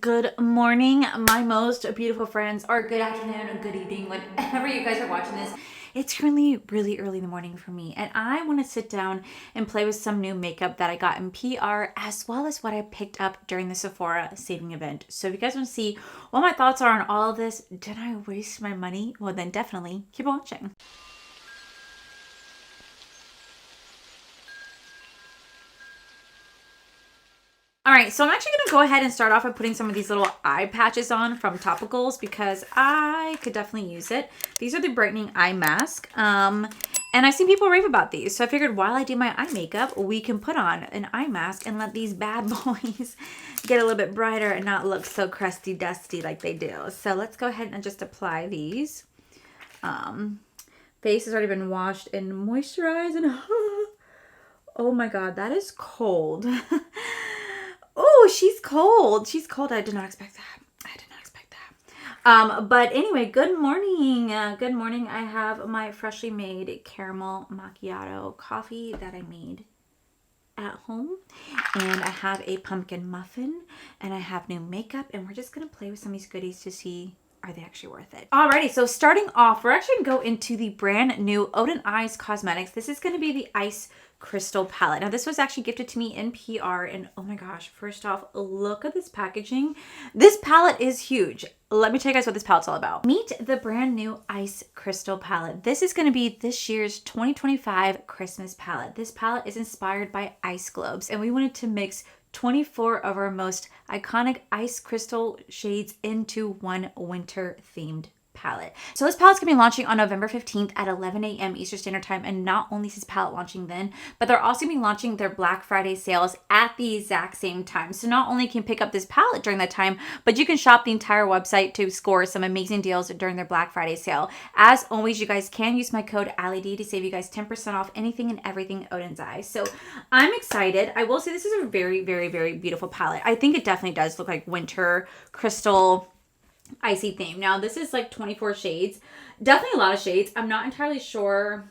Good morning, my most beautiful friends, or good afternoon, or good evening, whenever you guys are watching this. It's currently really early in the morning for me, and I want to sit down and play with some new makeup that I got in PR, as well as what I picked up during the Sephora saving event. So if you guys want to see what my thoughts are on all of this, did I waste my money? Well, then definitely keep watching. All right, so I'm actually going to go ahead and start off by putting some of these little eye patches on from Topicals because I could definitely use it. These are the brightening eye mask. And I've seen people rave about these. So I figured while I do my eye makeup, we can put on an eye mask and let these bad boys get a little bit brighter and not look so crusty dusty like they do. So let's go ahead and just apply these. Face has already been washed and moisturized. And oh my God, that is cold. Oh, she's cold. She's cold. I did not expect that. I did not expect that. But anyway, good morning. Good morning. I have my freshly made caramel macchiato coffee that I made at home. And I have a pumpkin muffin. And I have new makeup. And we're just going to play with some of these goodies to see, are they actually worth it? Alrighty, so starting off, we're actually going to go into the brand new Oden Eyes Cosmetics. This is going to be the Ice Crystal palette. Now this was actually gifted to me in PR, and oh my gosh, first off, look at this packaging. This palette is huge. Let me tell you guys what this palette's all about. Meet the brand new Ice Crystal palette. This is going to be this year's 2025 Christmas palette. This palette is inspired by ice globes, and we wanted to mix 24 of our most iconic ice crystal shades into one winter themed palette. So this palette's gonna be launching on November 15th at 11 a.m. Eastern Standard Time, and not only is this palette launching then, but they're also gonna be launching their Black Friday sales at the exact same time. So not only can you pick up this palette during that time, but you can shop the entire website to score some amazing deals during their Black Friday sale. As always, you guys can use my code AllieD to save you guys 10% off anything and everything Oden's Eyes. So I'm excited. I will say this is a very, very, very beautiful palette. I think it definitely does look like winter crystal icy theme. Now this is like 24 shades, definitely a lot of shades. I'm not entirely sure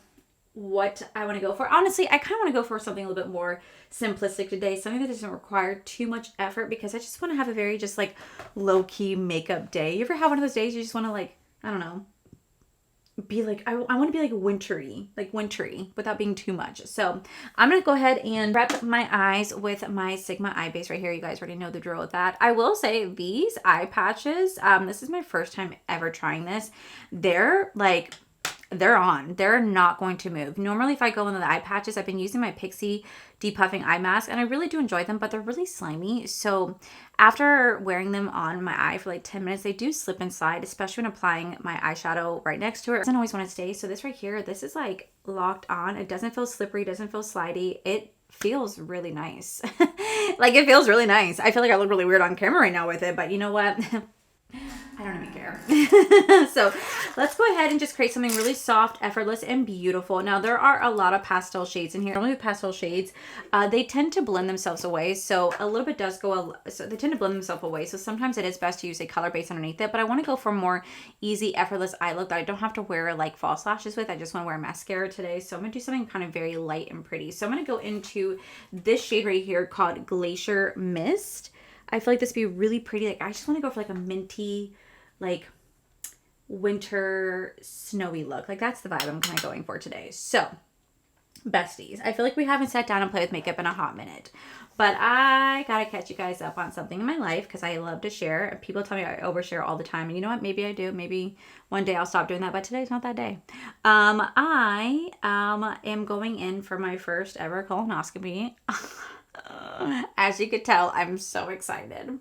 what I want to go for. Honestly, I kind of want to go for something a little bit more simplistic today, something that doesn't require too much effort, because I just want to have a very just like low-key makeup day. You ever have one of those days you just want to, like, I don't know, be like, I want to be like wintry without being too much. So I'm going to go ahead and prep my eyes with my Sigma eye base right here. You guys already know the drill with that. I will say these eye patches, this is my first time ever trying this. They're like, they're not going to move. Normally if I go into the eye patches, I've been using my Pixie depuffing eye mask and I really do enjoy them, but they're really slimy. So after wearing them on my eye for like 10 minutes, they do slip inside, especially when applying my eyeshadow right next to it. It doesn't always want to stay. So this right here, this is like locked on. It doesn't feel slippery, doesn't feel slidey. It feels really nice. Like, it feels really nice. I feel like I look really weird on camera right now with it, but you know what? I don't even care. So let's go ahead and just create something really soft, effortless, and beautiful. Now there are a lot of pastel shades in here. Normally with pastel shades, they tend to blend themselves away. So a little bit does go, so they tend to blend themselves away. So sometimes it is best to use a color base underneath it, but I want to go for a more easy, effortless eye look that I don't have to wear like false lashes with. I just want to wear mascara today. So I'm going to do something kind of very light and pretty. So I'm going to go into this shade right here called Glacier Mist. I feel like this would be really pretty. Like, I just want to go for like a minty, like winter snowy look. Like, that's the vibe I'm kind of going for today. So besties, I feel like we haven't sat down and played with makeup in a hot minute, but I gotta catch you guys up on something in my life because I love to share. People tell me I overshare all the time, and you know what? Maybe I do. Maybe one day I'll stop doing that, but today's not that day. I am going in for my first ever colonoscopy. As you could tell, I'm so excited.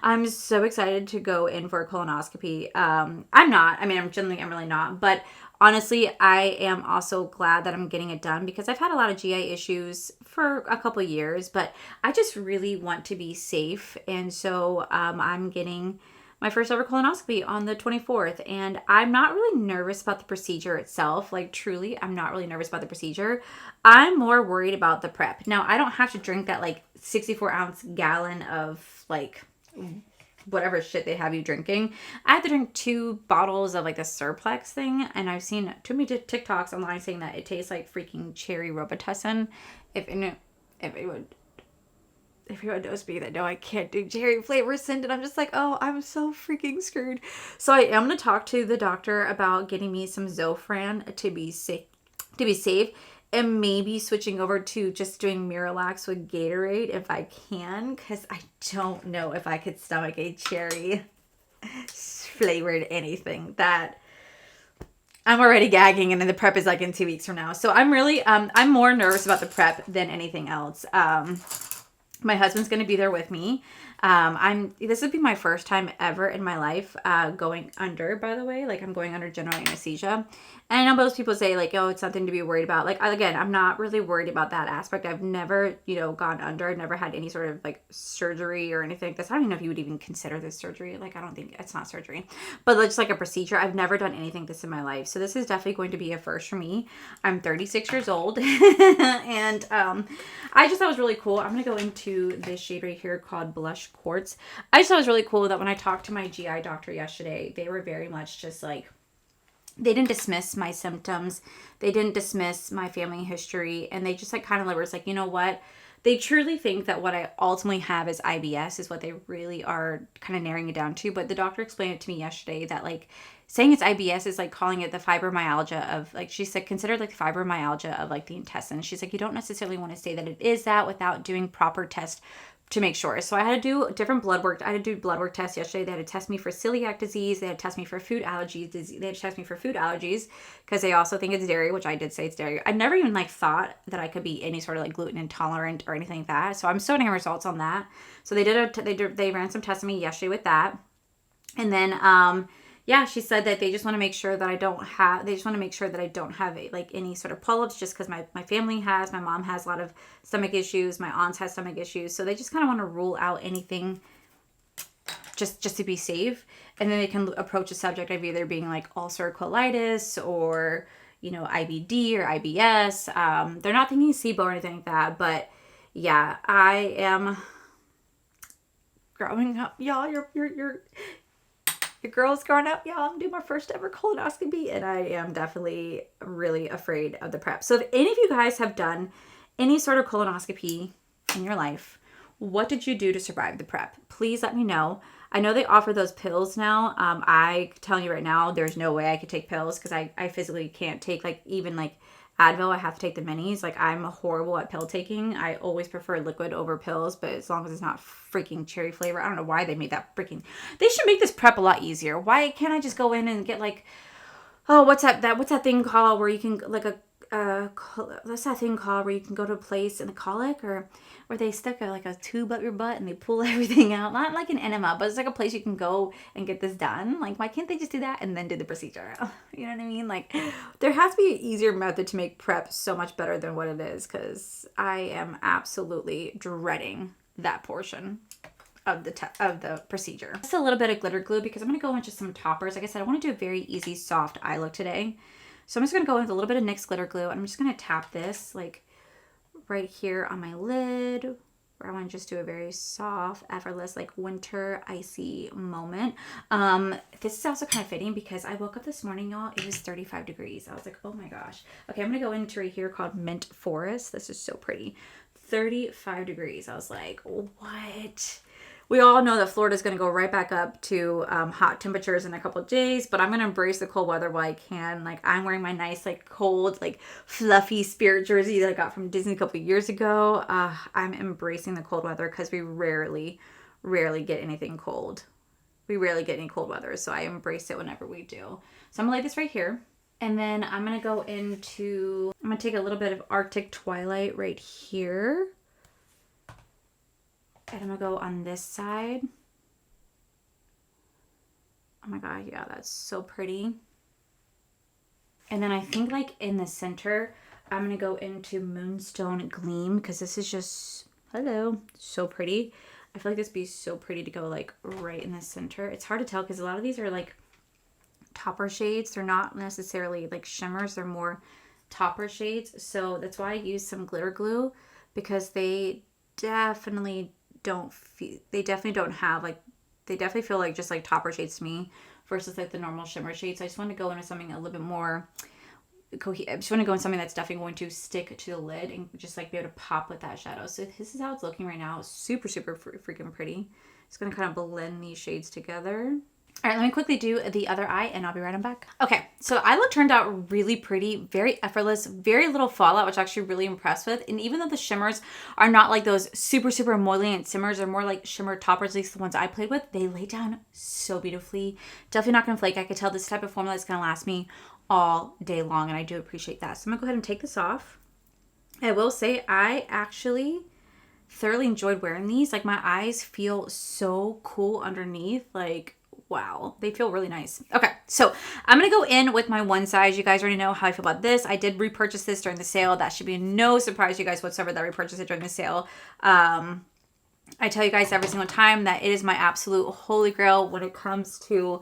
I'm so excited to go in for a colonoscopy. I'm really not, but honestly, I am also glad that I'm getting it done because I've had a lot of GI issues for a couple of years, but I just really want to be safe. And so, I'm getting my first ever colonoscopy on the 24th, and I'm not really nervous about the procedure itself. Like, truly, I'm not really nervous about the procedure. I'm more worried about the prep. Now, I don't have to drink that like 64-ounce gallon of like whatever shit they have you drinking. I have to drink 2 bottles of like the Surplex thing, and I've seen too many TikToks online saying that it tastes like freaking cherry Robitussin. If it would everyone knows me that know I can't do cherry flavor scented. I'm just like, oh, I'm so freaking screwed. So I am going to talk to the doctor about getting me some Zofran to be safe, and maybe switching over to just doing Miralax with Gatorade if I can, because I don't know if I could stomach a cherry flavored anything. That I'm already gagging, and then the prep is like in 2 weeks from now. So I'm really, I'm more nervous about the prep than anything else. My husband's going to be there with me. This would be my first time ever in my life, going under, by the way, like I'm going under general anesthesia. And I know most people say like, oh, it's something to be worried about. Like, again, I'm not really worried about that aspect. I've never, gone under. I've never had any sort of like surgery or anything like this. I don't even know if you would even consider this surgery. Like, I don't think it's not surgery, but just like a procedure. I've never done anything like this in my life. So this is definitely going to be a first for me. I'm 36 years old and, I just thought it was really cool. I'm going to go into this shade right here called Blush Quartz. I just thought it was really cool that when I talked to my GI doctor yesterday, they were very much just like, they didn't dismiss my symptoms. They didn't dismiss my family history. And they just like kind of was like, you know what? They truly think that what I ultimately have is IBS is what they really are kind of narrowing it down to. But the doctor explained it to me yesterday that like saying it's IBS is like calling it the fibromyalgia of, like, she said, consider like fibromyalgia of like the intestines. She's like, you don't necessarily want to say that it is that without doing proper tests to make sure. So I had to do different blood work. I had to do blood work tests yesterday. They had to test me for celiac disease. They had to test me for food allergies. They had to test me for food allergies because they also think it's dairy, which I did say it's dairy. I never even like thought that I could be any sort of like gluten intolerant or anything like that. So I'm still getting results on that. So they ran some tests on me yesterday with that. And then, yeah, she said that they just want to make sure that I don't have like any sort of polyps, just because my family has, my mom has a lot of stomach issues, my aunts has stomach issues. So they just kind of want to rule out anything just to be safe. And then they can approach the subject of either being like ulcer colitis or, IBD or IBS. They're not thinking SIBO or anything like that. But yeah, I am growing up. Y'all, you're the girl's growing up, y'all. I'm doing my first ever colonoscopy, and I am definitely really afraid of the prep. So if any of you guys have done any sort of colonoscopy in your life, what did you do to survive the prep? Please let me know. I know they offer those pills now. I tell you right now, there's no way I could take pills because I physically can't take like even like Advil. I have to take the minis. Like, I'm horrible at pill taking. I always prefer liquid over pills, but as long as it's not freaking cherry flavor. I don't know why they made that freaking... They should make this prep a lot easier. Why can't I just go in and get like... Oh, what's that thing called where you can like what's that thing called where you can go to a place in the colic, or where they stick like a tube up your butt and they pull everything out? Not like an enema, but it's like a place you can go and get this done. Like, why can't they just do that and then do the procedure? You know what I mean? Like, there has to be an easier method to make prep so much better than what it is, because I am absolutely dreading that portion of the procedure. Just a little bit of glitter glue because I'm going to go into some toppers. Like I said, I want to do a very easy soft eye look today. So I'm just going to go in with a little bit of NYX glitter glue, and I'm just going to tap this like right here on my lid, where I want to just do a very soft, effortless, like winter icy moment. This is also kind of fitting because I woke up this morning, y'all. It was 35 degrees. I was like, oh my gosh. Okay, I'm going to go into right here called Mint Forest. This is so pretty. 35 degrees. I was like, what? We all know that Florida is going to go right back up to hot temperatures in a couple of days, but I'm going to embrace the cold weather while I can. Like, I'm wearing my nice, like, cold, like, fluffy Spirit jersey that I got from Disney a couple of years ago. I'm embracing the cold weather because we rarely get anything cold. We rarely get any cold weather, so I embrace it whenever we do. So I'm going to lay this right here, and then I'm going to take a little bit of Arctic Twilight right here. And I'm going to go on this side. Oh my god, yeah, that's so pretty. And then I think like in the center, I'm going to go into Moonstone Gleam because this is just, hello, so pretty. I feel like this would be so pretty to go like right in the center. It's hard to tell because a lot of these are like topper shades. They're not necessarily like shimmers. They're more topper shades. So that's why I use some glitter glue, because they definitely don't have like, they definitely feel like just like topper shades to me versus like the normal shimmer shades. So I just want to go into something a little bit more I just want to go in something that's definitely going to stick to the lid and just like be able to pop with that shadow. So this is how it's looking right now. Super, super freaking pretty. Just going to kind of blend these shades together. All right, let me quickly do the other eye and I'll be right back. Okay, so eye look turned out really pretty, very effortless, very little fallout, which I'm actually really impressed with. And even though the shimmers are not like those super, super emollient shimmers, they're more like shimmer toppers, at least the ones I played with, they lay down so beautifully. Definitely not gonna flake. I could tell this type of formula is gonna last me all day long, and I do appreciate that. So I'm gonna go ahead and take this off. I will say I actually thoroughly enjoyed wearing these. Like my eyes feel so cool underneath, like wow, they feel really nice. Okay, so I'm gonna go in with my one size. You guys already know how I feel about this. I did repurchase this during the sale. That should be no surprise to you guys whatsoever that I repurchased it during the sale. I tell you guys every single time that it is my absolute holy grail when it comes to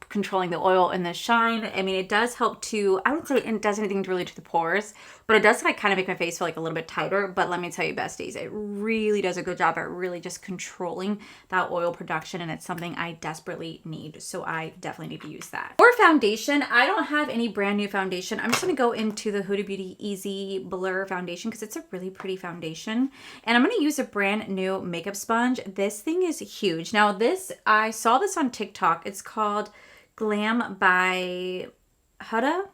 controlling the oil and the shine. I mean, it does help to, I wouldn't say it does anything really to the pores, but it does like kind of make my face feel like a little bit tighter. But let me tell you, besties, it really does a good job at really just controlling that oil production, and it's something I desperately need. So I definitely need to use that. For foundation, I don't have any brand new foundation. I'm just gonna go into the Huda Beauty Easy Blur foundation because it's a really pretty foundation. And I'm gonna use a brand new makeup sponge. This thing is huge. Now this, I saw this on TikTok. It's called Glam by Huda, I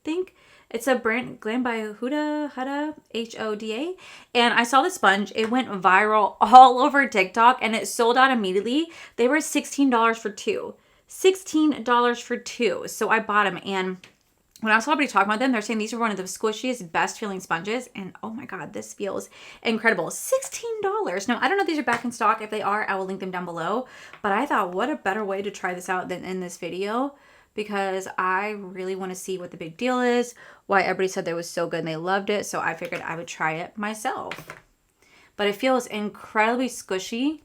think. It's a brand, Glam by Huda, Hoda. And I saw the sponge. It went viral all over TikTok and it sold out immediately. They were $16 for two. $16 for two. So I bought them, and when I saw somebody talking about them, they're saying these are one of the squishiest, best feeling sponges. And oh my God, this feels incredible. $16. Now, I don't know if these are back in stock. If they are, I will link them down below. But I thought, what a better way to try this out than in this video, because I really want to see what the big deal is, why everybody said that it was so good and they loved it. So I figured I would try it myself. But it feels incredibly squishy,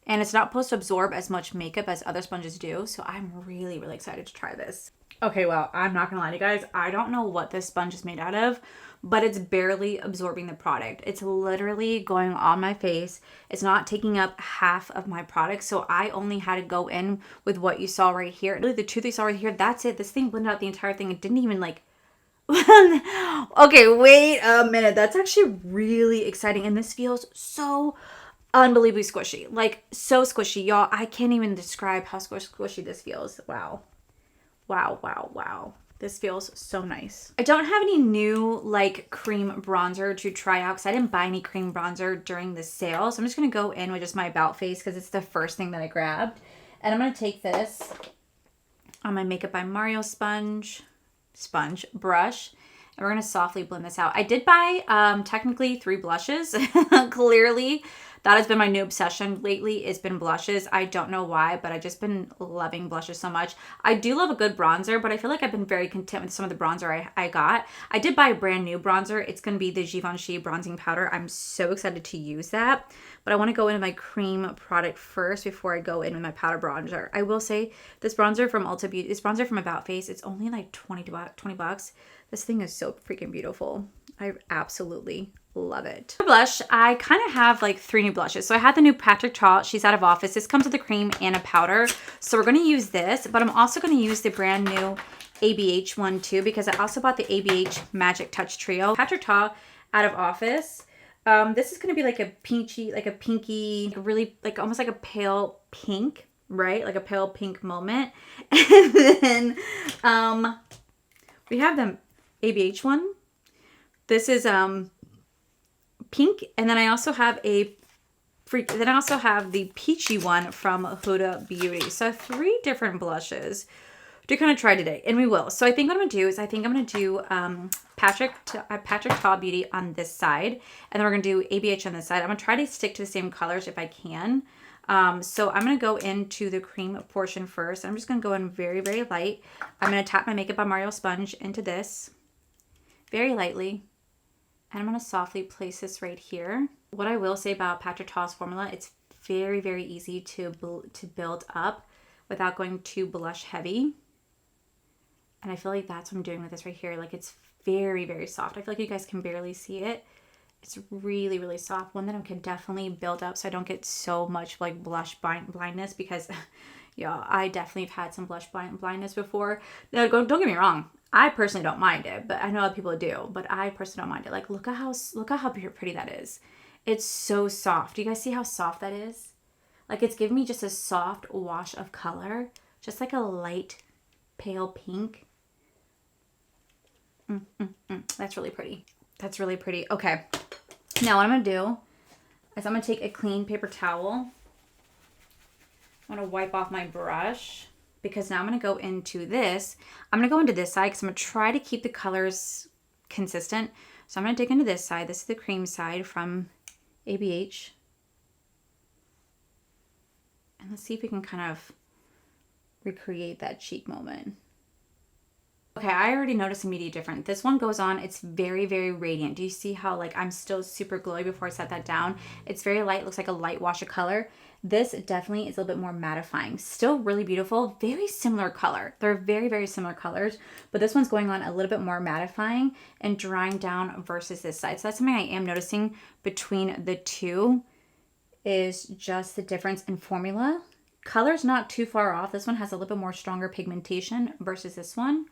and it's not supposed to absorb as much makeup as other sponges do. So I'm really, really excited to try this. Okay, well, I'm not gonna lie to you guys. I don't know what this sponge is made out of, but it's barely absorbing the product. It's literally going on my face. It's not taking up half of my product. So I only had to go in with what you saw right here. Really, the two that you saw right here, that's it. This thing blended out the entire thing. It didn't even like... Okay, wait a minute. That's actually really exciting. And this feels so unbelievably squishy. Like, so squishy. Y'all, I can't even describe how squishy this feels. Wow. Wow, wow, wow. This feels so nice. I don't have any new like cream bronzer to try out because I didn't buy any cream bronzer during the sale. So I'm just going to go in with just my About Face because it's the first thing that I grabbed. And I'm going to take this on my Makeup by Mario brush. And we're going to softly blend this out. I did buy technically 3 blushes. Clearly, that has been my new obsession lately. It's been blushes. I don't know why, but I've just been loving blushes so much. I do love a good bronzer, but I feel like I've been very content with some of the bronzer I got. I did buy a brand new bronzer. It's going to be the Givenchy bronzing powder. I'm so excited to use that. But I want to go into my cream product first before I go in with my powder bronzer. I will say this bronzer from Ulta Beauty, this bronzer from About Face, it's only like 20 bucks. This thing is so freaking beautiful. I absolutely love it. For blush, I kind of have like 3 new blushes. So I had the new Patrick Ta. She's out of office. This comes with a cream and a powder. So we're going to use this, but I'm also going to use the brand new ABH one too, because I also bought the ABH Magic Touch Trio. Patrick Ta out of office. This is going to be like a peachy, like a pinky, really like almost like a pale pink, right? Like a pale pink moment. And then we have the ABH one. This is pink, and then I also have the peachy one from Huda Beauty. So 3 different blushes to kind of try today, and we will. So I think what I'm gonna do is I'm gonna do Patrick Ta Beauty on this side, and then we're gonna do ABH on this side. I'm gonna try to stick to the same colors if I can. So I'm gonna go into the cream portion first. I'm just gonna go in very, very light. I'm gonna tap my Makeup by Mario sponge into this very lightly. And I'm going to softly place this right here. What I will say about Patrick Ta's formula, it's very, very easy to build up without going too blush heavy. And I feel like that's what I'm doing with this right here. Like it's very, very soft. I feel like you guys can barely see it. It's really, really soft. One that I can definitely build up so I don't get so much like blush blindness because, yeah, I definitely have had some blush blindness before. Now, don't get me wrong. I personally don't mind it, but I know other people do. But I personally don't mind it. Like, look at how pretty that is. It's so soft. Do you guys see how soft that is? Like, it's giving me just a soft wash of color, just like a light pale pink. That's really pretty. That's really pretty. Okay. Now what I'm going to do is I'm going to take a clean paper towel. I'm going to wipe off my brush because now I'm going to go into this. I'm going to go into this side because I'm going to try to keep the colors consistent. So I'm going to dig into this side. This is the cream side from ABH. And let's see if we can kind of recreate that cheek moment. Okay, I already noticed immediate difference. This one goes on, it's very, very radiant. Do you see how like I'm still super glowy before I set that down? It's very light, looks like a light wash of color. This definitely is a little bit more mattifying. Still really beautiful, very similar color. They're very, very similar colors, but this one's going on a little bit more mattifying and drying down versus this side. So that's something I am noticing between the two is just the difference in formula. Color's not too far off. This one has a little bit more stronger pigmentation versus this one.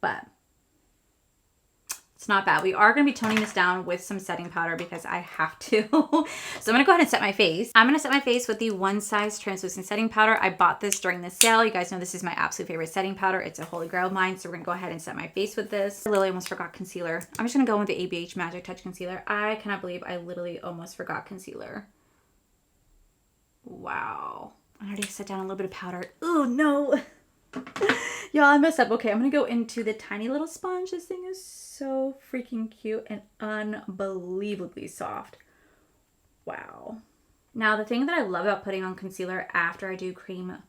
But it's not bad. We are going to be toning this down with some setting powder because I have to. So I'm going to go ahead and set my face. I'm going to set my face with the One Size Translucent Setting Powder. I bought this during the sale. You guys know this is my absolute favorite setting powder. It's a holy grail of mine. So we're going to go ahead and set my face with this. I literally almost forgot concealer. I'm just going to go with the ABH Magic Touch Concealer. I cannot believe I literally almost forgot concealer. Wow. I already set down a little bit of powder. Oh, no. Y'all, I messed up. Okay, I'm gonna go into the tiny little sponge. This thing is so freaking cute and unbelievably soft. Wow. Now, the thing that I love about putting on concealer after I do cream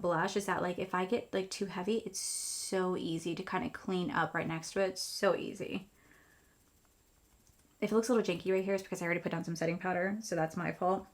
blush is that like if I get like too heavy, it's so easy to kind of clean up right next to it. It's so easy. If it looks a little janky right here, it's because I already put down some setting powder, so that's my fault.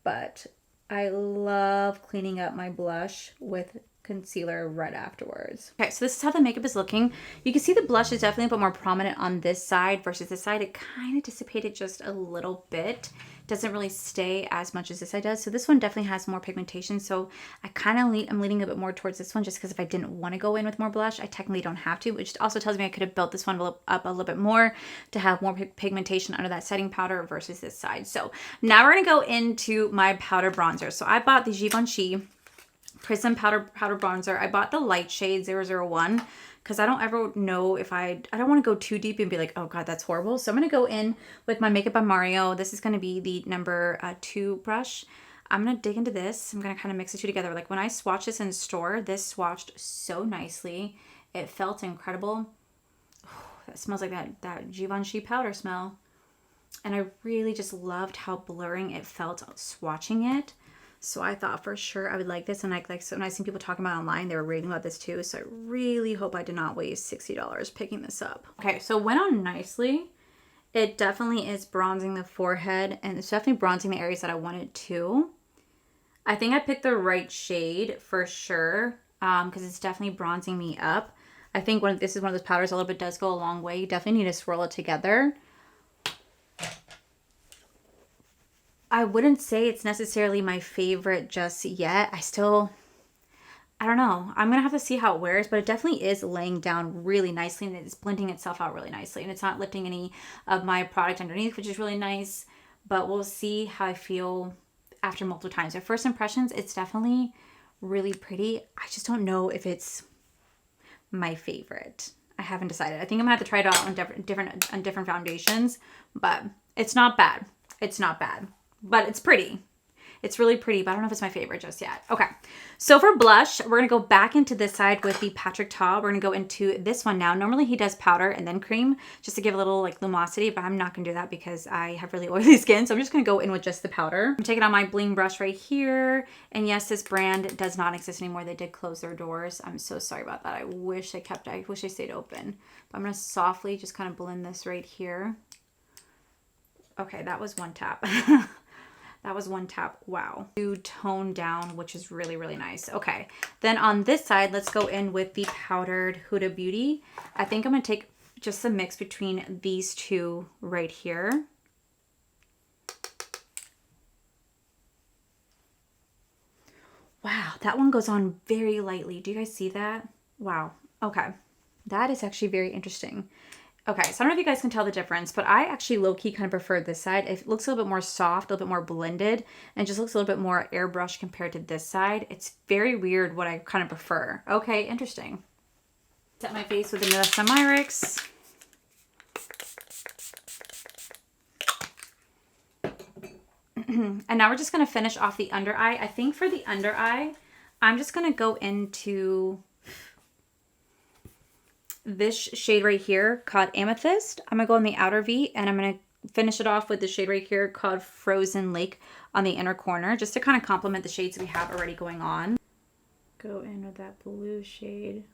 But I love cleaning up my blush with concealer right afterwards. Okay, so this is how the makeup is looking. You can see the blush is definitely a bit more prominent on this side versus this side. It kind of dissipated just a little bit. Doesn't really stay as much as this side does. So this one definitely has more pigmentation. So I kind of I'm leaning a bit more towards this one just because if I didn't want to go in with more blush, I technically don't have to, which also tells me I could have built this one up a little bit more to have more pigmentation under that setting powder versus this side. So now we're going to go into my powder bronzer. So I bought the Givenchy Prism powder bronzer. I bought the light shade 001 because I don't ever know if I don't want to go too deep and be like, oh god, that's horrible. So I'm going to go in with my Makeup by Mario. This is going to be the number 2 brush. I'm going to dig into this. I'm going to kind of mix the two together. Like when I swatched this in store, this swatched so nicely. It felt incredible. Oh, that smells like that Givenchy powder smell. And I really just loved how blurring it felt swatching it. So I thought for sure I would like this. And so when I seen people talking about it online, they were raving about this too. So I really hope I did not waste $60 picking this up. Okay, so it went on nicely. It definitely is bronzing the forehead. And it's definitely bronzing the areas that I wanted to. I think I picked the right shade for sure. Because it's definitely bronzing me up. I think this is one of those powders a little bit does go a long way. You definitely need to swirl it together. I wouldn't say it's necessarily my favorite just yet. I don't know. I'm going to have to see how it wears, but it definitely is laying down really nicely and it's blending itself out really nicely. And it's not lifting any of my product underneath, which is really nice. But we'll see how I feel after multiple times. At first impressions, it's definitely really pretty. I just don't know if it's my favorite. I haven't decided. I think I'm going to have to try it out on different foundations, but it's not bad. It's not bad. But it's pretty. It's really pretty, but I don't know if it's my favorite just yet. Okay, so for blush, we're going to go back into this side with the Patrick Ta. We're going to go into this one now. Normally he does powder and then cream just to give a little like lumosity, but I'm not going to do that because I have really oily skin. So I'm just going to go in with just the powder. I'm taking on my bling brush right here. And yes, this brand does not exist anymore. They did close their doors. I'm so sorry about that. I wish they stayed open. But I'm going to softly just kind of blend this right here. Okay, that was one tap. That was one tap. Wow. To tone down, which is really, really nice. Okay. Then on this side, let's go in with the powdered Huda Beauty. I think I'm going to take just a mix between these two right here. Wow, that one goes on very lightly. Do you guys see that? Wow. Okay. That is actually very interesting. Okay, so I don't know if you guys can tell the difference, but I actually low-key kind of prefer this side. It looks a little bit more soft, a little bit more blended, and just looks a little bit more airbrush compared to this side. It's very weird what I kind of prefer. Okay, interesting. Set my face with another Semirax. And now we're just going to finish off the under eye. I think for the under eye, I'm just going to go into this shade right here called Amethyst. I'm going to go in the outer V, and I'm going to finish it off with the shade right here called Frozen Lake on the inner corner, just to kind of complement the shades we have already going on. Go in with that blue shade.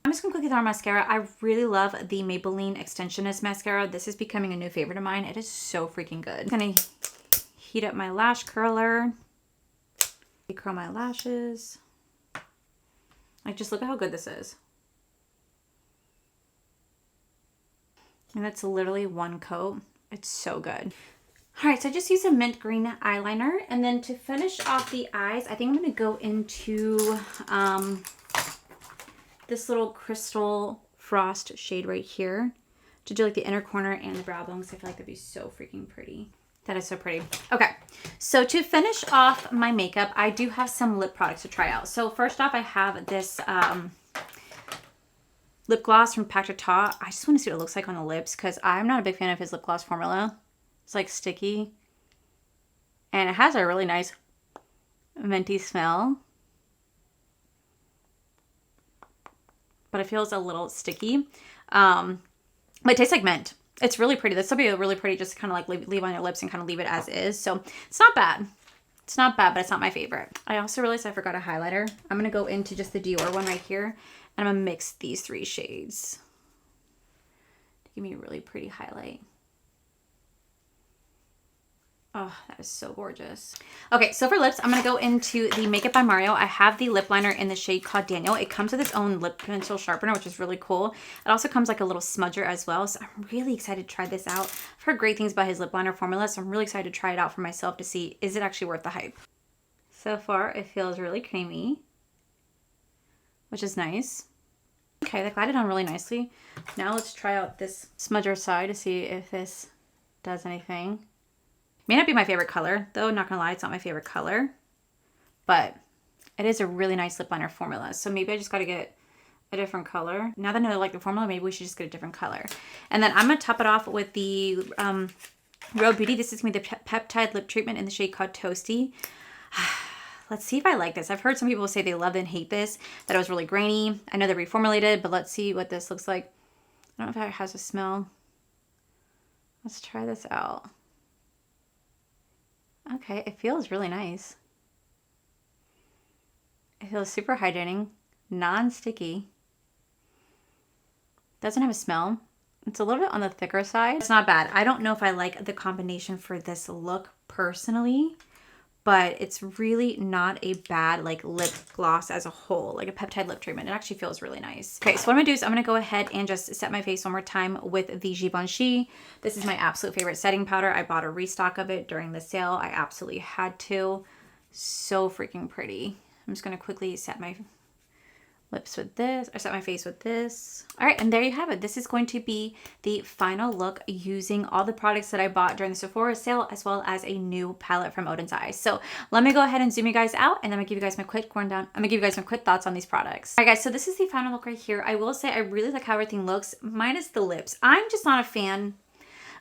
I'm just going to quickly throw on mascara. I really love the Maybelline Extensionist mascara. This is becoming a new favorite of mine. It is so freaking good. I'm going to heat up my lash curler. Curl my lashes. Like, just look at how good this is. And that's literally one coat. It's so good. All right, so I just used a mint green eyeliner. And then to finish off the eyes, I think I'm going to go into this little Crystal Frost shade right here to do like the inner corner and the brow bone, because I feel like that'd be so freaking pretty. That is so pretty. Okay, so to finish off my makeup, I do have some lip products to try out. So first off, I have this lip gloss from Pacta. I just want to see what it looks like on the lips because I'm not a big fan of his lip gloss formula. It's like sticky. And it has a really nice minty smell. But it feels a little sticky. But it tastes like mint. It's really pretty. This will be really pretty just to kind of like leave on your lips and kind of leave it as is. So it's not bad. It's not bad, but it's not my favorite. I also realized I forgot a highlighter. I'm going to go into just the Dior one right here. And I'm going to mix these three shades to give me a really pretty highlight. Oh, that is so gorgeous. Okay, so for lips, I'm going to go into the Makeup by Mario. I have the lip liner in the shade called Daniel. It comes with its own lip pencil sharpener, which is really cool. It also comes like a little smudger as well. So I'm really excited to try this out. I've heard great things about his lip liner formula, so I'm really excited to try it out for myself to see, is it actually worth the hype? So far, it feels really creamy, which is nice. Okay, that glided on really nicely. Now let's try out this smudger side to see if this does anything. May not be my favorite color, though. Not gonna lie, it's not my favorite color. But it is a really nice lip liner formula. So maybe I just gotta get a different color. Now that I know I like the formula, maybe we should just get a different color. And then I'm gonna top it off with the Rhode Beauty. This is gonna be the Peptide Lip Treatment in the shade called Toasty. Let's see if I like this. I've heard some people say they love and hate this, that it was really grainy. I know they're reformulated, but let's see what this looks like. I don't know if it has a smell. Let's try this out. Okay, it feels really nice. It feels super hydrating, non-sticky. Doesn't have a smell. It's a little bit on the thicker side. It's not bad. I don't know if I like the combination for this look personally, but it's really not a bad like lip gloss as a whole, like a peptide lip treatment. It actually feels really nice. Okay, so what I'm gonna do is I'm gonna go ahead and just set my face one more time with the Givenchy. This is my absolute favorite setting powder. I bought a restock of it during the sale. I absolutely had to. So freaking pretty. I'm just gonna quickly set my lips with this, or set my face with this. All right, and there you have it. This is going to be the final look using all the products that I bought during the Sephora sale, as well as a new palette from Oden's Eyes. So let me go ahead and zoom you guys out, and then I'm gonna give you guys my quick rundown. I'm gonna give you guys my quick thoughts on these products. All right, guys, so this is the final look right here. I will say I really like how everything looks, minus the lips. I'm just not a fan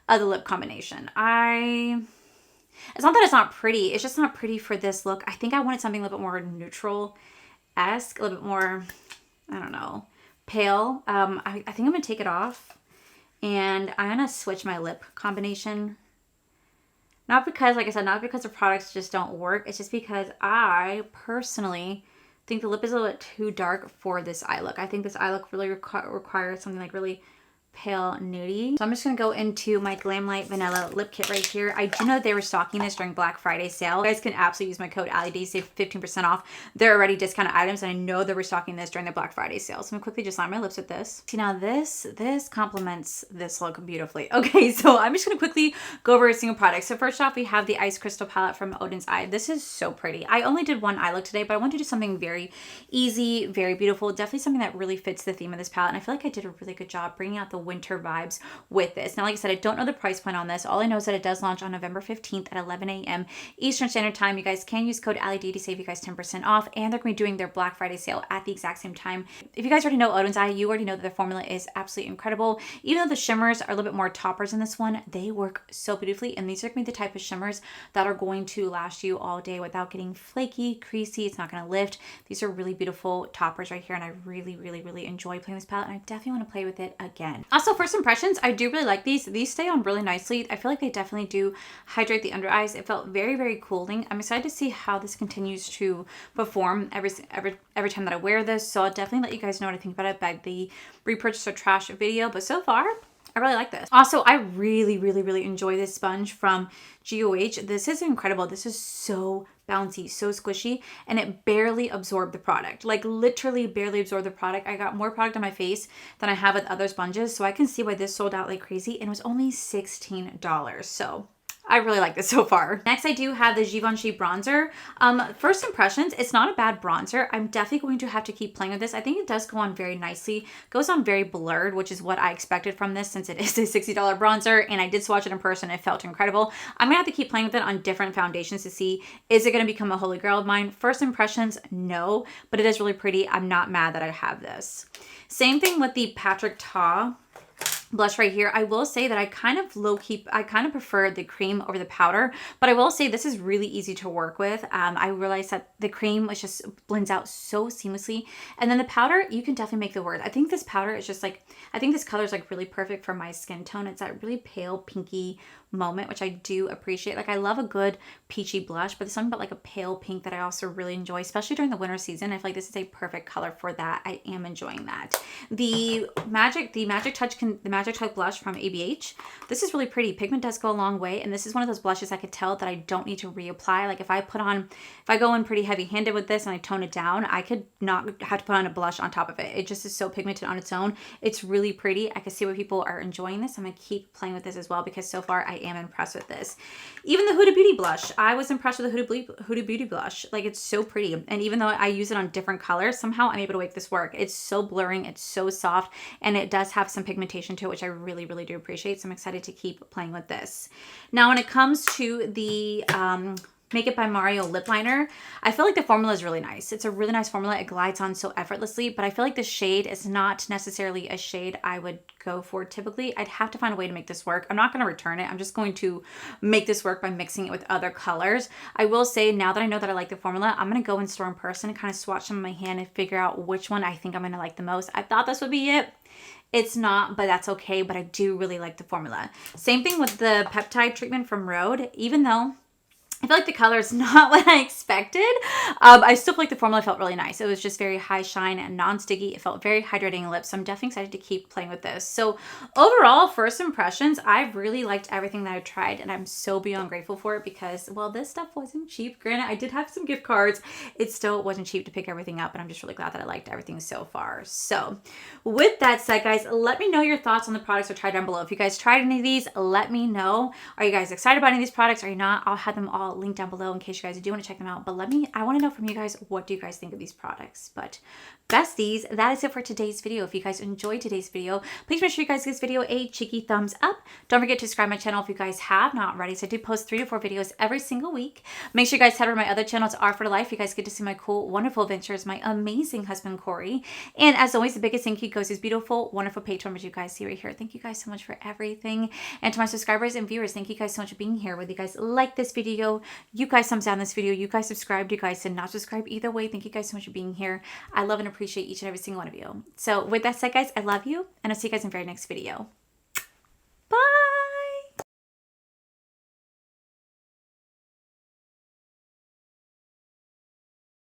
of the lip combination. It's not that it's not pretty, it's just not pretty for this look. I think I wanted something a little bit more neutral-esque, a little bit more, I don't know, pale. I think I'm gonna take it off, and I'm gonna switch my lip combination. Not because, like I said, not because the products just don't work. It's just because I personally think the lip is a little bit too dark for this eye look. I think this eye look really requires something like really pale nudie. So I'm just gonna go into my Glam Light Vanilla Lip Kit right here. I do know they were stocking this during Black Friday sale. You guys can absolutely use my code Allie Dawson, save 15% off. They're already discounted items, and I know they were stocking this during the Black Friday sale. So I'm gonna quickly just line my lips with this. See, now this complements this look beautifully. Okay, so I'm just gonna quickly go over a single product. So first off, we have the Ice Crystal palette from Oden's Eye. This is so pretty. I only did one eye look today, but I want to do something very easy, very beautiful. Definitely something that really fits the theme of this palette. And I feel like I did a really good job bringing out the winter vibes with this. Now, like I said, I don't know the price point on this. All I know is that it does launch on November 15th at 11 a.m. Eastern Standard Time. You guys can use code AllieD to save you guys 10% off. And they're going to be doing their Black Friday sale at the exact same time. If you guys already know Oden's Eye, you already know that their formula is absolutely incredible. Even though the shimmers are a little bit more toppers in this one, they work so beautifully. And these are going to be the type of shimmers that are going to last you all day without getting flaky, creasy. It's not going to lift. These are really beautiful toppers right here. And I really, really, really enjoy playing this palette. And I definitely want to play with it again. Also, first impressions, I do really like these. These stay on really nicely. I feel like they definitely do hydrate the under eyes. It felt very, very cooling. I'm excited to see how this continues to perform every time that I wear this. So I'll definitely let you guys know what I think about it by the repurchase or trash video. But so far, I really like this. Also, I really, really, really enjoy this sponge from GOH. This is incredible. This is so bouncy, so squishy, and it barely absorbed the product. Like literally barely absorbed the product. I got more product on my face than I have with other sponges, so I can see why this sold out like crazy, and it was only $16. So I really like this so far. Next, I do have the Givenchy bronzer. First impressions, it's not a bad bronzer. I'm definitely going to have to keep playing with this. I think it does go on very nicely. Goes on very blurred, which is what I expected from this since it is a $60 bronzer, and I did swatch it in person. It felt incredible. I'm gonna have to keep playing with it on different foundations to see, is it gonna become a holy grail of mine? First impressions, no, but it is really pretty. I'm not mad that I have this. Same thing with the Patrick Ta blush right here. I will say that I kind of prefer the cream over the powder, but I will say this is really easy to work with. I realized that the cream was just blends out so seamlessly, and then the powder, you can definitely make the word. I think this powder is just like, I think this color is like really perfect for my skin tone. It's that really pale pinky moment, which I do appreciate. Like I love a good peachy blush, but there's something about like a pale pink that I also really enjoy, especially during the winter season. I feel like this is a perfect color for that. I am enjoying that. The Magic Touch blush from ABH. This is really pretty. Pigment does go a long way, and this is one of those blushes I could tell that I don't need to reapply. Like if I go in pretty heavy-handed with this and I tone it down, I could not have to put on a blush on top of it. It just is so pigmented on its own. It's really pretty. I can see why people are enjoying this. I'm gonna keep playing with this as well because so far I am impressed with this. Even the Huda Beauty blush, I was impressed with the Huda Beauty blush. Like it's so pretty, and even though I use it on different colors, somehow I'm able to make this work. It's so blurring, it's so soft, and it does have some pigmentation to it, which I really, really do appreciate. So I'm excited to keep playing with this. Now, when it comes to the Make It by Mario lip liner, I feel like the formula is really nice. It's a really nice formula. It glides on so effortlessly, but I feel like the shade is not necessarily a shade I would go for typically. I'd have to find a way to make this work. I'm not going to return it. I'm just going to make this work by mixing it with other colors. I will say, now that I know that I like the formula, I'm going to go in store in person and kind of swatch them in my hand and figure out which one I think I'm going to like the most. I thought this would be it. It's not, but that's okay. But I do really like the formula. Same thing with the peptide treatment from Rhode. Even though I feel like the color is not what I expected, I still feel like the formula felt really nice. It was just very high shine and non-sticky. It felt very hydrating lips. So I'm definitely excited to keep playing with this. So overall, first impressions, I've really liked everything that I've tried, and I'm so beyond grateful for it because, well, this stuff wasn't cheap. Granted, I did have some gift cards. It still wasn't cheap to pick everything up, and I'm just really glad that I liked everything so far. So with that said, guys, let me know your thoughts on the products I tried down below. If you guys tried any of these, let me know. Are you guys excited about any of these products? Are you not? I'll have them all linked down below in case you guys do want to check them out. But I want to know from you guys, what do you guys think of these products? But besties, that is it for today's video. If you guys enjoyed today's video, please make sure you guys give this video a cheeky thumbs up. Don't forget to subscribe to my channel if you guys have not already. So I do post 3 to 4 videos every single week. Make sure you guys head over to my other channels, R for Life. You guys get to see my cool, wonderful adventures, my amazing husband, Corey. And as always, the biggest thank you goes to these beautiful, wonderful page members you guys see right here. Thank you guys so much for everything. And to my subscribers and viewers, thank you guys so much for being here. Whether you guys like this video, you guys thumbs down this video, you guys subscribed, you guys did not subscribe, either way, thank you guys so much for being here. I love and appreciate each and every single one of you. So with that said, guys, I love you, and I'll see you guys in the very next video.